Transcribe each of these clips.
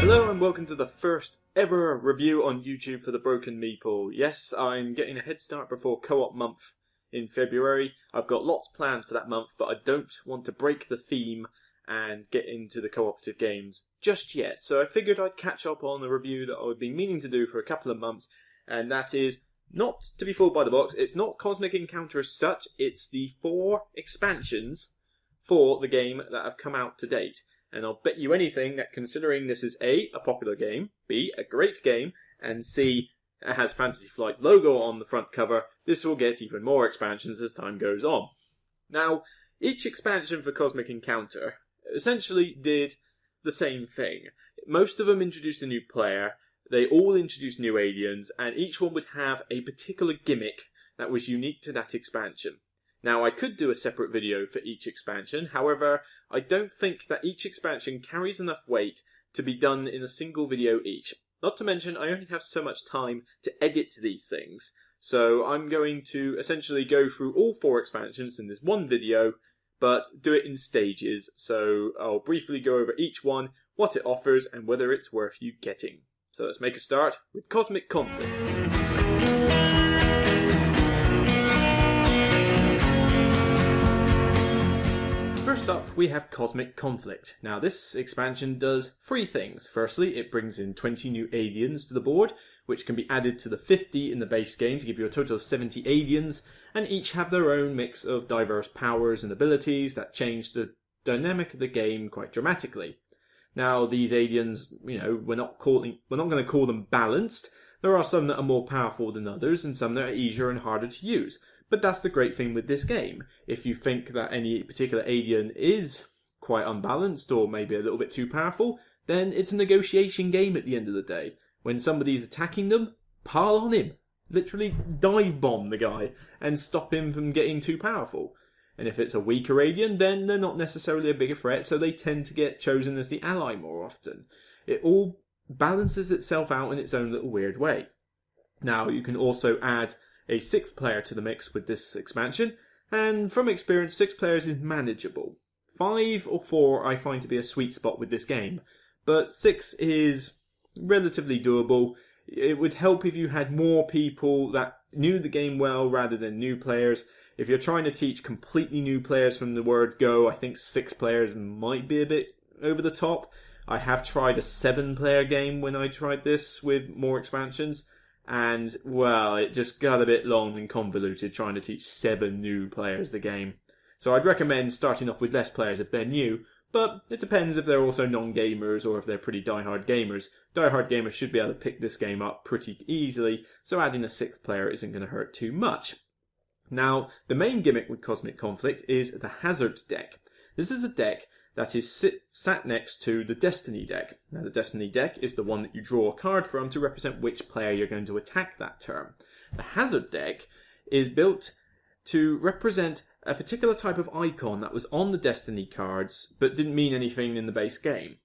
Hello and welcome to the first ever review on YouTube for the Broken Meeple. Yes, I'm getting a head start before co-op month in February. I've got lots planned for that month, but I don't want to break the theme and get into the cooperative games just yet. So I figured I'd catch up on a review that I've been meaning to do for a couple of months, and that is not to be fooled by the box. It's not Cosmic Encounter as such, it's the 4 expansions for the game that have come out to date. And I'll bet you anything that considering this is A, a popular game, B, a great game, and C, it has Fantasy Flight's logo on the front cover, this will get even more expansions as time goes on. Now, each expansion for Cosmic Encounter essentially did the same thing. Most of them introduced a new player, they all introduced new aliens, and each one would have a particular gimmick that was unique to that expansion. Now, I could do a separate video for each expansion, however, I don't think that each expansion carries enough weight to be done in a single video each. Not to mention, I only have so much time to edit these things, so I'm going to essentially go through all 4 expansions in this one video, but do it in stages, so I'll briefly go over each one, what it offers, and whether it's worth you getting. So let's make a start with Cosmic Conflict. First up, we have Cosmic Conflict. Now, this expansion does 3 things. Firstly, it brings in 20 new aliens to the board, which can be added to the 50 in the base game to give you a total of 70 aliens, and each have their own mix of diverse powers and abilities that change the dynamic of the game quite dramatically. Now, these aliens, we're not going to call them balanced. There are some that are more powerful than others, and some that are easier and harder to use. But that's the great thing with this game. If you think that any particular alien is quite unbalanced or maybe a little bit too powerful, then it's a negotiation game at the end of the day. When somebody's attacking them, pile on him. Literally dive bomb the guy and stop him from getting too powerful. And if it's a weaker alien, then they're not necessarily a bigger threat, so they tend to get chosen as the ally more often. It all balances itself out in its own little weird way. Now, you can also add a 6th player to the mix with this expansion, and from experience, 6 players is manageable. 5 or 4 I find to be a sweet spot with this game, but 6 is relatively doable. It would help if you had more people that knew the game well rather than new players. If you're trying to teach completely new players from the word go, I think 6 players might be a bit over the top. I have tried a 7-player game when I tried this with more expansions, and, well, it just got a bit long and convoluted trying to teach 7 new players the game. So I'd recommend starting off with less players if they're new, but it depends if they're also non-gamers or if they're pretty die-hard gamers. Die-hard gamers should be able to pick this game up pretty easily, so adding a 6th player isn't going to hurt too much. Now, the main gimmick with Cosmic Conflict is the Hazard deck. This is a deck that is sat next to the Destiny deck. Now, the Destiny deck is the one that you draw a card from to represent which player you're going to attack that turn. The Hazard deck is built to represent a particular type of icon that was on the Destiny cards, but didn't mean anything in the base game.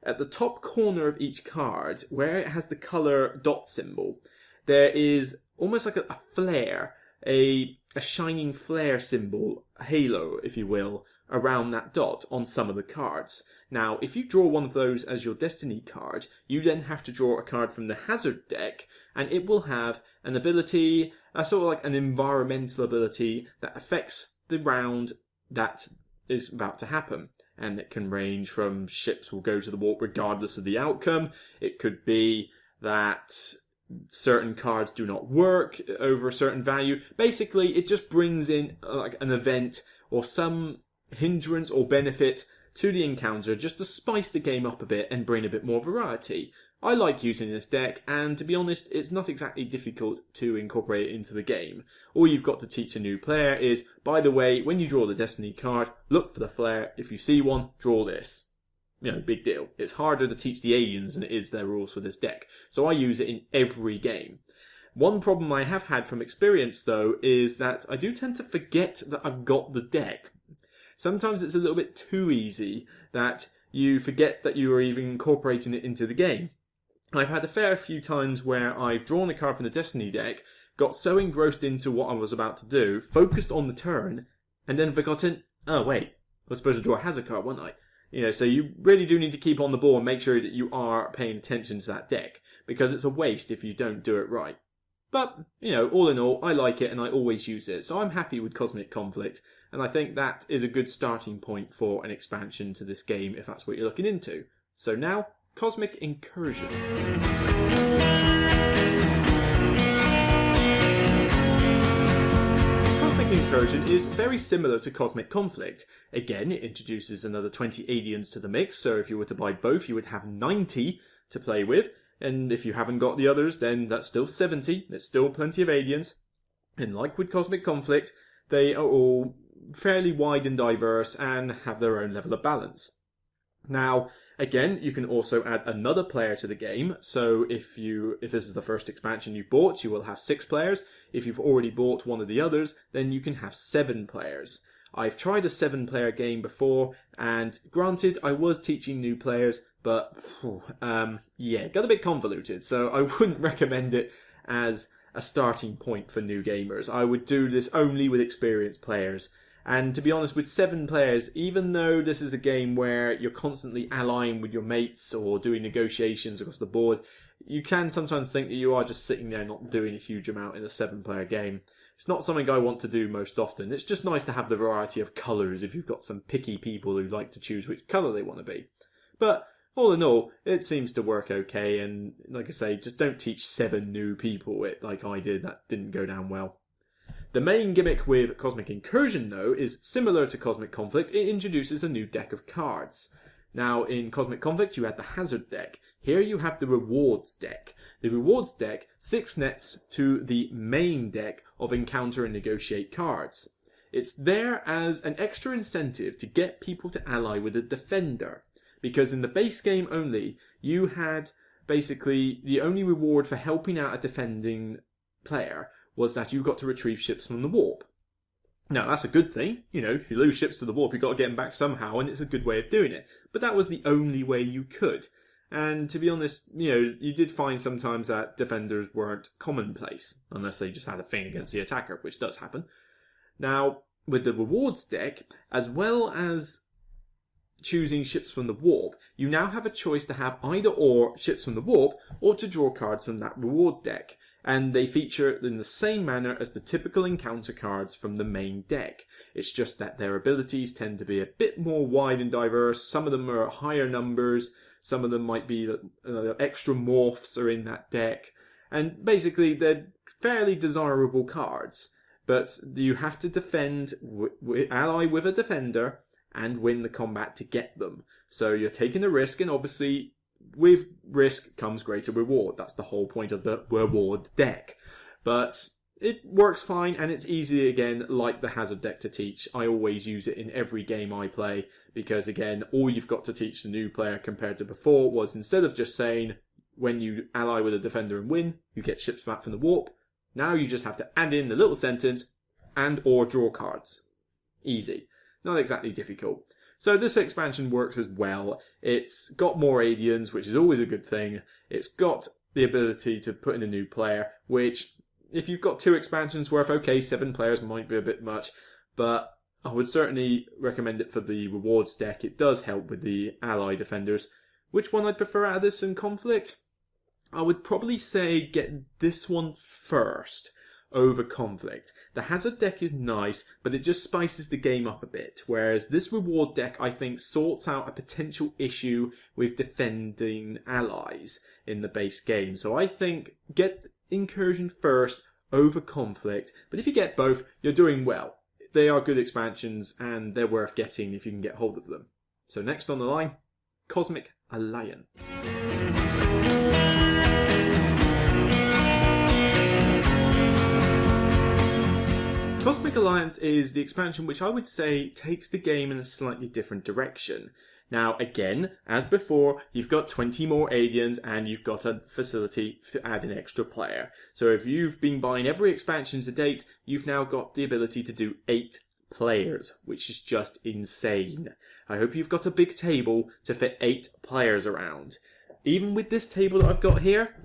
At the top corner of each card, where it has the colour dot symbol, there is almost like a flare, a shining flare symbol, a halo, if you will, around that dot on some of the cards. Now, if you draw one of those as your Destiny card, you then have to draw a card from the Hazard deck, and it will have an ability, sort of like an environmental ability that affects the round that is about to happen. And it can range from ships will go to the warp regardless of the outcome. It could be that certain cards do not work over a certain value. Basically, it just brings in like an event or some hindrance or benefit to the encounter just to spice the game up a bit and bring a bit more variety. I like using this deck, and to be honest, it's not exactly difficult to incorporate it into the game. All you've got to teach a new player is, by the way, when you draw the Destiny card, look for the flare. If you see one, draw this. Big deal. It's harder to teach the aliens than it is their rules for this deck, so I use it in every game. One problem I have had from experience, though, is that I do tend to forget that I've got the deck. Sometimes it's a little bit too easy that you forget that you are even incorporating it into the game. I've had a fair few times where I've drawn a card from the Destiny deck, got so engrossed into what I was about to do, focused on the turn, and then forgotten, oh wait, I was supposed to draw a hazard card, wasn't I? So you really do need to keep on the ball and make sure that you are paying attention to that deck, because it's a waste if you don't do it right. But, all in all, I like it and I always use it, so I'm happy with Cosmic Conflict, and I think that is a good starting point for an expansion to this game if that's what you're looking into. So now, Cosmic Incursion. Cosmic Incursion is very similar to Cosmic Conflict. Again, it introduces another 20 aliens to the mix, so if you were to buy both, you would have 90 to play with. And if you haven't got the others, then that's still 70. It's still plenty of aliens. And like with Cosmic Conflict, they are all fairly wide and diverse and have their own level of balance. Now, again, you can also add another player to the game. So if this is the first expansion you bought, you will have 6 players. If you've already bought one of the others, then you can have 7 players. I've tried a 7-player game before, and granted, I was teaching new players, but it got a bit convoluted, so I wouldn't recommend it as a starting point for new gamers. I would do this only with experienced players. And to be honest, with 7 players, even though this is a game where you're constantly allying with your mates or doing negotiations across the board, you can sometimes think that you are just sitting there not doing a huge amount in a 7-player game. It's not something I want to do most often. It's just nice to have the variety of colours if you've got some picky people who like to choose which colour they want to be. But all in all, it seems to work okay, and like I say, just don't teach 7 new people it like I did. That didn't go down well. The main gimmick with Cosmic Incursion, though, is similar to Cosmic Conflict. It introduces a new deck of cards. Now, in Cosmic Conflict, you had the Hazard deck. Here you have the Rewards deck. The Rewards deck 6 nets to the main deck of Encounter and Negotiate cards. It's there as an extra incentive to get people to ally with a defender. Because in the base game only, you had basically the only reward for helping out a defending player was that you got to retrieve ships from the warp. Now, that's a good thing. If you lose ships to the warp, you've got to get them back somehow, and it's a good way of doing it. But that was the only way you could. And to be honest, you did find sometimes that defenders weren't commonplace, unless they just had a thing against the attacker, which does happen. Now, with the rewards deck, as well as choosing ships from the warp, you now have a choice to have either or ships from the warp, or to draw cards from that reward deck. And they feature in the same manner as the typical encounter cards from the main deck. It's just that their abilities tend to be a bit more wide and diverse. Some of them are higher numbers. Some of them might be extra morphs are in that deck. And basically, they're fairly desirable cards. But you have to defend, ally with a defender, and win the combat to get them. So you're taking a risk, and obviously, with risk comes greater reward. That's the whole point of the reward deck. But it works fine, and it's easy, again, like the Hazard deck to teach. I always use it in every game I play, because again, all you've got to teach the new player compared to before was, instead of just saying, when you ally with a defender and win, you get ships back from the warp, now you just have to add in the little sentence, and or draw cards. Easy. Not exactly difficult. So this expansion works as well. It's got more aliens, which is always a good thing. It's got the ability to put in a new player, which, if you've got 2 expansions worth, okay, 7 players might be a bit much, but I would certainly recommend it for the rewards deck. It does help with the ally defenders. Which one I'd prefer out of this in Conflict? I would probably say get this one first over Conflict. The Hazard deck is nice, but it just spices the game up a bit, whereas this reward deck, I think, sorts out a potential issue with defending allies in the base game. So I think get Incursion first over Conflict, but if you get both, you're doing well. They are good expansions, and they're worth getting if you can get hold of them. So next on the line, Cosmic Alliance. Cosmic Alliance is the expansion which I would say takes the game in a slightly different direction. Now, again, as before, you've got 20 more aliens and you've got a facility to add an extra player. So if you've been buying every expansion to date, you've now got the ability to do 8 players, which is just insane. I hope you've got a big table to fit 8 players around. Even with this table that I've got here,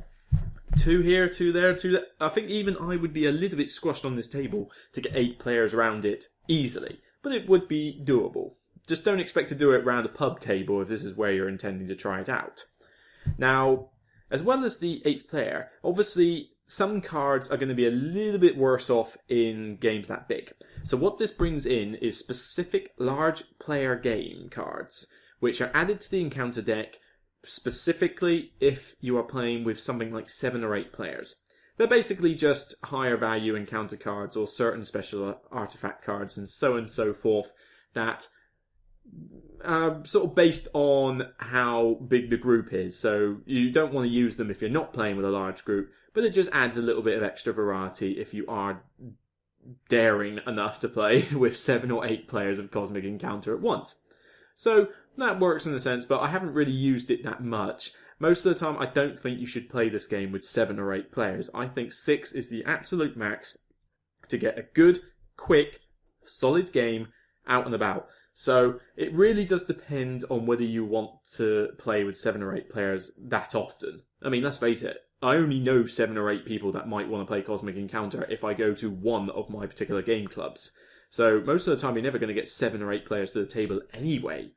2 here, 2 there, 2 there. I think even I would be a little bit squashed on this table to get 8 players around it easily. But it would be doable. just don't expect to do it around a pub table if this is where you're intending to try it out. Now, as well as the 8th player, obviously some cards are going to be a little bit worse off in games that big. So what this brings in is specific large player game cards, which are added to the encounter deck specifically if you are playing with something like 7 or 8 players. They're basically just higher value encounter cards or certain special artifact cards and so forth that are sort of based on how big the group is. So you don't want to use them if you're not playing with a large group, but it just adds a little bit of extra variety if you are daring enough to play with 7 or 8 players of Cosmic Encounter at once. So that works in a sense, but I haven't really used it that much. Most of the time, I don't think you should play this game with 7 or 8 players. I think 6 is the absolute max to get a good, quick, solid game out and about. So it really does depend on whether you want to play with 7 or 8 players that often. I mean, let's face it, I only know 7 or 8 people that might want to play Cosmic Encounter if I go to one of my particular game clubs. So most of the time, you're never going to get 7 or 8 players to the table anyway.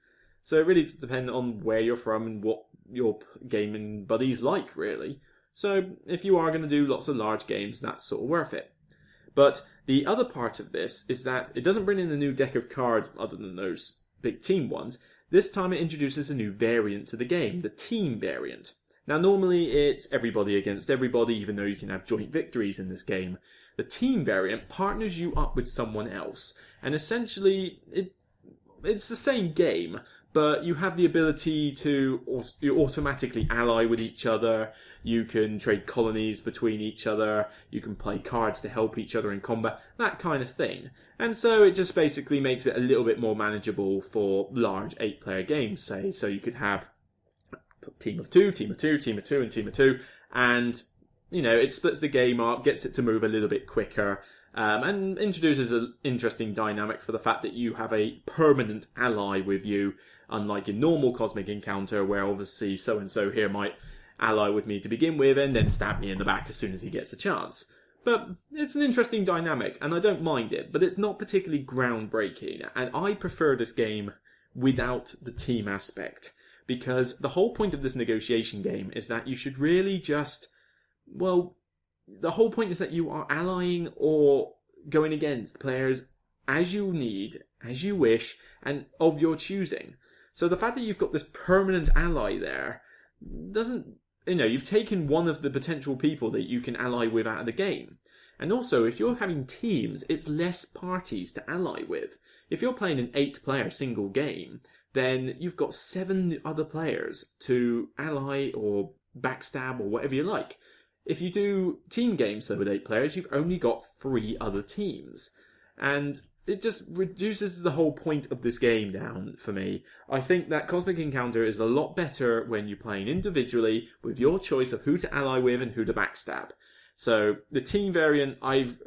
So it really does depend on where you're from and what your gaming buddies like, really. So if you are going to do lots of large games, that's sort of worth it. But the other part of this is that it doesn't bring in a new deck of cards other than those big team ones. This time it introduces a new variant to the game, the team variant. Now normally it's everybody against everybody, even though you can have joint victories in this game. The team variant partners you up with someone else, and essentially it's the same game, but you have the ability to you automatically ally with each other, you can trade colonies between each other, you can play cards to help each other in combat, that kind of thing. And so it just basically makes it a little bit more manageable for large 8-player games, say. So you could have team of 2, team of 2, team of 2, and team of 2, and you know, it splits the game up, gets it to move a little bit quicker, and introduces an interesting dynamic for the fact that you have a permanent ally with you, unlike in normal Cosmic Encounter, where obviously so-and-so here might ally with me to begin with and then stab me in the back as soon as he gets a chance. But it's an interesting dynamic, and I don't mind it, but it's not particularly groundbreaking, and I prefer this game without the team aspect, because the whole point of this negotiation game is that you should really just, well, the whole point is that you are allying or going against players as you need, as you wish, and of your choosing. So the fact that you've got this permanent ally there doesn't, you've taken one of the potential people that you can ally with out of the game. And also, if you're having teams, it's less parties to ally with. If you're playing an 8-player single game, then you've got 7 other players to ally or backstab or whatever you like. If you do team games, though, with 8 players, you've only got 3 other teams. And it just reduces the whole point of this game down for me. I think that Cosmic Encounter is a lot better when you're playing individually with your choice of who to ally with and who to backstab. So the team variant, I've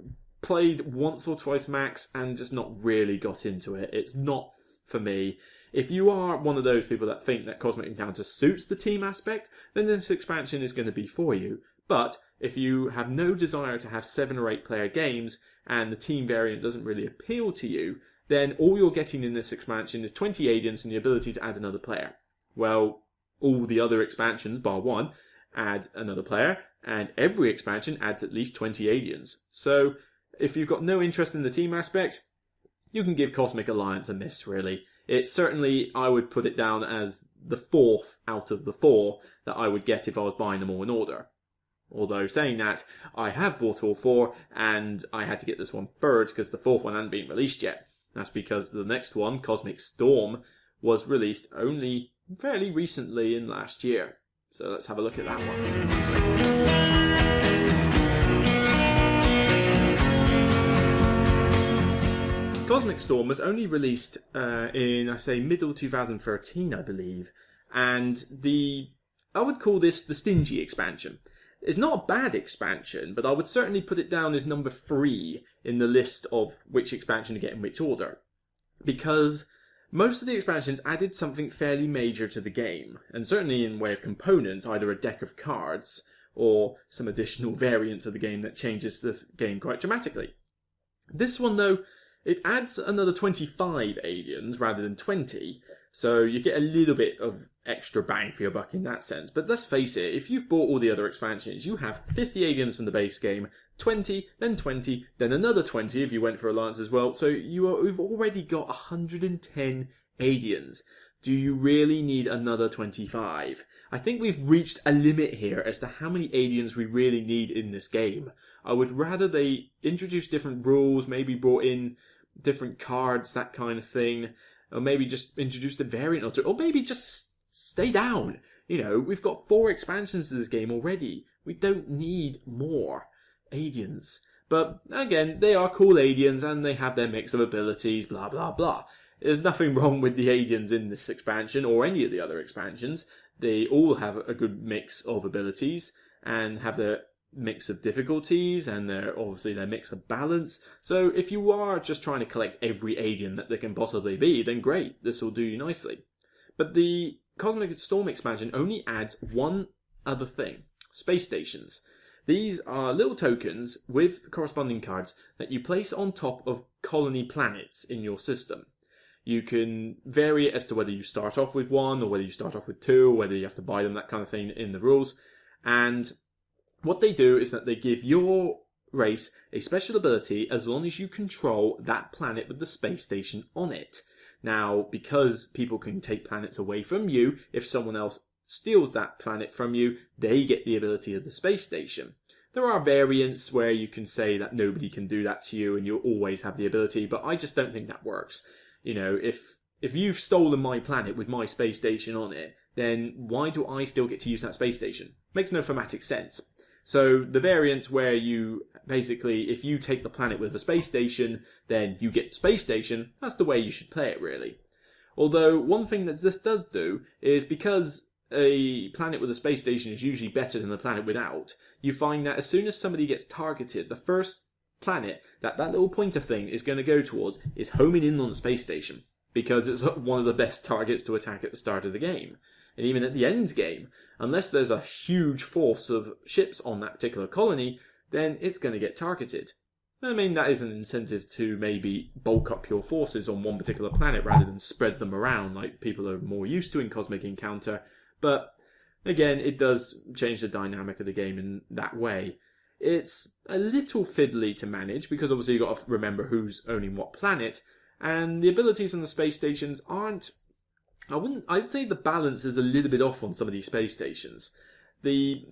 played once or twice max and just not really got into it. It's not for me. If you are one of those people that think that Cosmic Encounter suits the team aspect, then this expansion is going to be for you. But if you have no desire to have 7 or 8 player games and the team variant doesn't really appeal to you, then all you're getting in this expansion is 20 aliens and the ability to add another player. Well, all the other expansions, bar one, add another player, and every expansion adds at least 20 aliens. So if you've got no interest in the team aspect, you can give Cosmic Alliance a miss, really. It's certainly, I would put it down as the 4th out of the 4 that I would get if I was buying them all in order. Although, saying that, I have bought all 4, and I had to get this one third because the 4th one hadn't been released yet. That's because the next one, Cosmic Storm, was released only fairly recently in last year. So let's have a look at that one. Cosmic Storm was only released in, middle 2013, I believe. And I would call this the Stingy expansion. It's not a bad expansion, but I would certainly put it down as number 3 in the list of which expansion to get in which order. Because most of the expansions added something fairly major to the game, and certainly in way of components, either a deck of cards or some additional variant to the game that changes the game quite dramatically. This one, though, It adds another 25 aliens rather than 20, so you get a little bit of extra bang for your buck in that sense. But let's face it, if you've bought all the other expansions, you have 50 aliens from the base game, 20, then another 20 if you went for Alliance as well, so you've already got 110 aliens. Do you really need another 25? I think we've reached a limit here as to how many aliens we really need in this game. I would rather they introduce different rules, maybe brought in different cards, that kind of thing, or maybe just introduce a variant or two, or maybe just stay down. You know, we've got 4 expansions to this game already. We don't need more aliens. But again, they are cool aliens and they have their mix of abilities, blah blah blah. There's nothing wrong with the aliens in this expansion or any of the other expansions. They all have a good mix of abilities and have their mix of difficulties and obviously their mix of balance. So if you are just trying to collect every alien that there can possibly be, then great, this will do you nicely. But the Cosmic Storm expansion only adds one other thing: space stations. These are little tokens with corresponding cards that you place on top of colony planets in your system. You can vary it as to whether you start off with 1 or whether you start off with 2 or whether you have to buy them, that kind of thing in the rules. And what they do is that they give your race a special ability as long as you control that planet with the space station on it. Now, because people can take planets away from you, if someone else steals that planet from you, they get the ability of the space station. There are variants where you can say that nobody can do that to you and you'll always have the ability, but I just don't think that works. You know, if you've stolen my planet with my space station on it, then why do I still get to use that space station? Makes no thematic sense. So the variant where you basically, if you take the planet with a space station, then you get the space station, that's the way you should play it really. Although one thing that this does do is because a planet with a space station is usually better than a planet without, you find that as soon as somebody gets targeted, the first planet that little pointer thing is going to go towards is homing in on the space station, because it's one of the best targets to attack at the start of the game. And even at the end game, unless there's a huge force of ships on that particular colony, then it's going to get targeted. I mean, that is an incentive to maybe bulk up your forces on one particular planet rather than spread them around like people are more used to in Cosmic Encounter. But again, it does change the dynamic of the game in that way. It's a little fiddly to manage because obviously you've got to remember who's owning what planet, and the abilities on the space stations aren't... I'd say the balance is a little bit off on some of these space stations.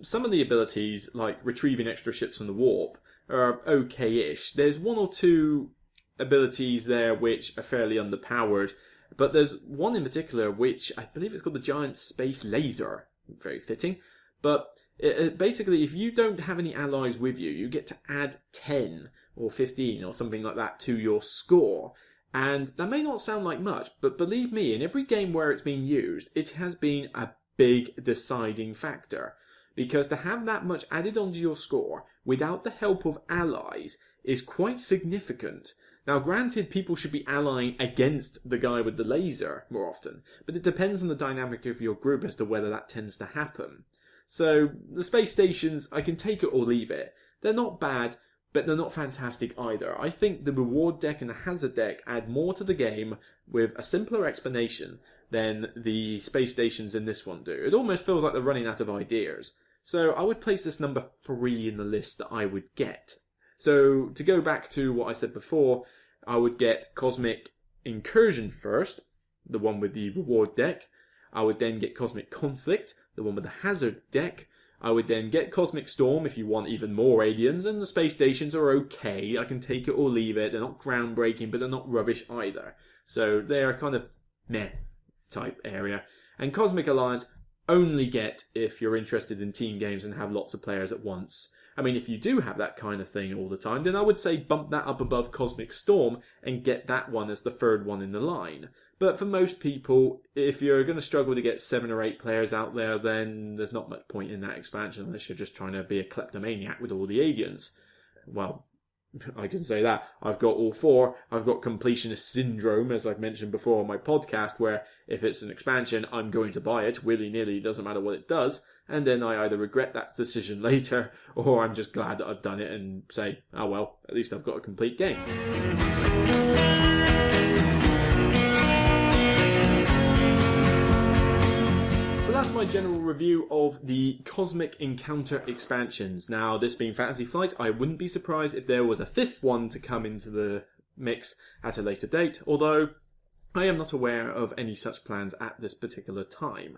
Some of the abilities, like retrieving extra ships from the warp, are okay-ish. There's 1 or 2 abilities there which are fairly underpowered, but there's one in particular which I believe it's called the Giant Space Laser. Very fitting. But basically, if you don't have any allies with you, you get to add 10 or 15 or something like that to your score. And that may not sound like much, but believe me, in every game where it's been used, it has been a big deciding factor. Because to have that much added onto your score without the help of allies is quite significant. Now, granted, people should be allying against the guy with the laser more often, but it depends on the dynamic of your group as to whether that tends to happen. So, the space stations, I can take it or leave it. They're not bad, but they're not fantastic either. I think the reward deck and the hazard deck add more to the game with a simpler explanation than the space stations in this one do. It almost feels like they're running out of ideas. So I would place this number 3 in the list that I would get. So to go back to what I said before, I would get Cosmic Incursion first, the one with the reward deck. I would then get Cosmic Conflict, the one with the hazard deck. I would then get Cosmic Storm if you want even more aliens, and the space stations are okay. I can take it or leave it. They're not groundbreaking, but they're not rubbish either. So they're kind of meh type area. And Cosmic Alliance only get if you're interested in team games and have lots of players at once. I mean, if you do have that kind of thing all the time, then I would say bump that up above Cosmic Storm and get that one as the third one in the line. But for most people, if you're going to struggle to get 7 or 8 players out there, then there's not much point in that expansion unless you're just trying to be a kleptomaniac with all the aliens. Well, I can say that. I've got all 4. I've got completionist syndrome, as I've mentioned before on my podcast, where if it's an expansion, I'm going to buy it willy-nilly, doesn't matter what it does, and then I either regret that decision later, or I'm just glad that I've done it and say, oh well, at least I've got a complete game. That's my general review of the Cosmic Encounter expansions. Now, this being Fantasy Flight, I wouldn't be surprised if there was a fifth one to come into the mix at a later date, although I am not aware of any such plans at this particular time.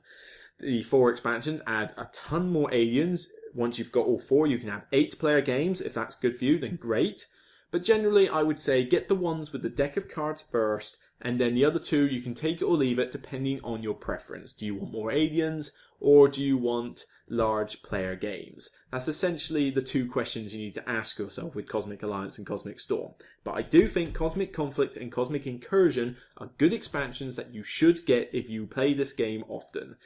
The 4 expansions add a ton more aliens. Once you've got all 4, you can have 8-player games. If that's good for you, then great. But generally, I would say get the ones with the deck of cards first, and then the other 2, you can take it or leave it depending on your preference. Do you want more aliens, or do you want large player games? That's essentially the 2 questions you need to ask yourself with Cosmic Alliance and Cosmic Storm. But I do think Cosmic Conflict and Cosmic Incursion are good expansions that you should get if you play this game often.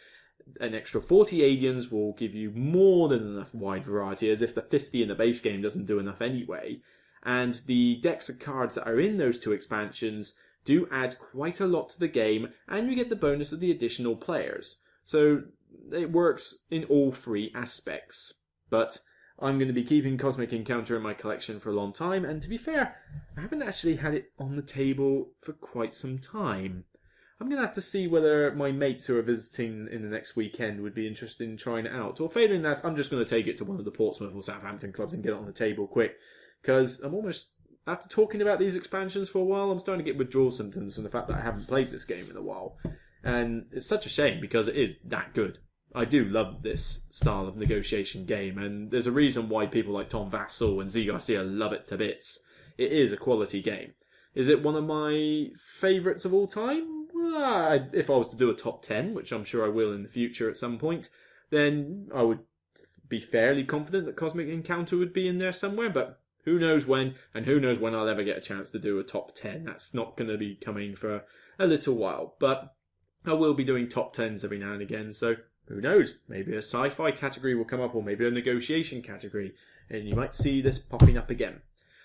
An extra 40 aliens will give you more than enough wide variety, as if the 50 in the base game doesn't do enough anyway. And the decks of cards that are in those 2 expansions do add quite a lot to the game, and you get the bonus of the additional players. So it works in all 3 aspects. But I'm going to be keeping Cosmic Encounter in my collection for a long time, and to be fair, I haven't actually had it on the table for quite some time. I'm going to have to see whether my mates who are visiting in the next weekend would be interested in trying it out. Or failing that, I'm just going to take it to one of the Portsmouth or Southampton clubs and get it on the table quick. Because I'm almost, after talking about these expansions for a while, I'm starting to get withdrawal symptoms from the fact that I haven't played this game in a while. And it's such a shame because it is that good. I do love this style of negotiation game, and there's a reason why people like Tom Vassell and Z Garcia love it to bits. It is a quality game. Is it one of my favourites of all time? Well, if I was to do a top 10, which I'm sure I will in the future at some point, then I would be fairly confident that Cosmic Encounter would be in there somewhere, but who knows when, and who knows when I'll ever get a chance to do a top 10. That's not going to be coming for a little while, but I will be doing top 10s every now and again, so who knows? Maybe a sci-fi category will come up, or maybe a negotiation category, and you might see this popping up again.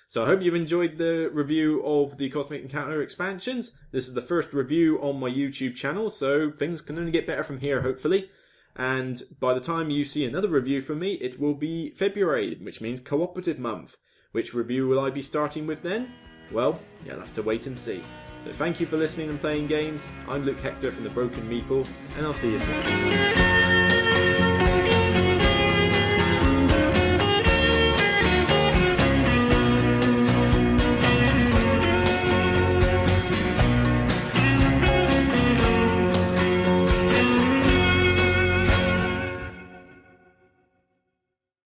So I hope you've enjoyed the review of the Cosmic Encounter expansions. This is the first review on my YouTube channel, so things can only get better from here, hopefully. And by the time you see another review from me, it will be February, which means Cooperative Month. Which review will I be starting with then? Well, you'll have to wait and see. So thank you for listening and playing games. I'm Luke Hector from the Broken Meeple, and I'll see you soon.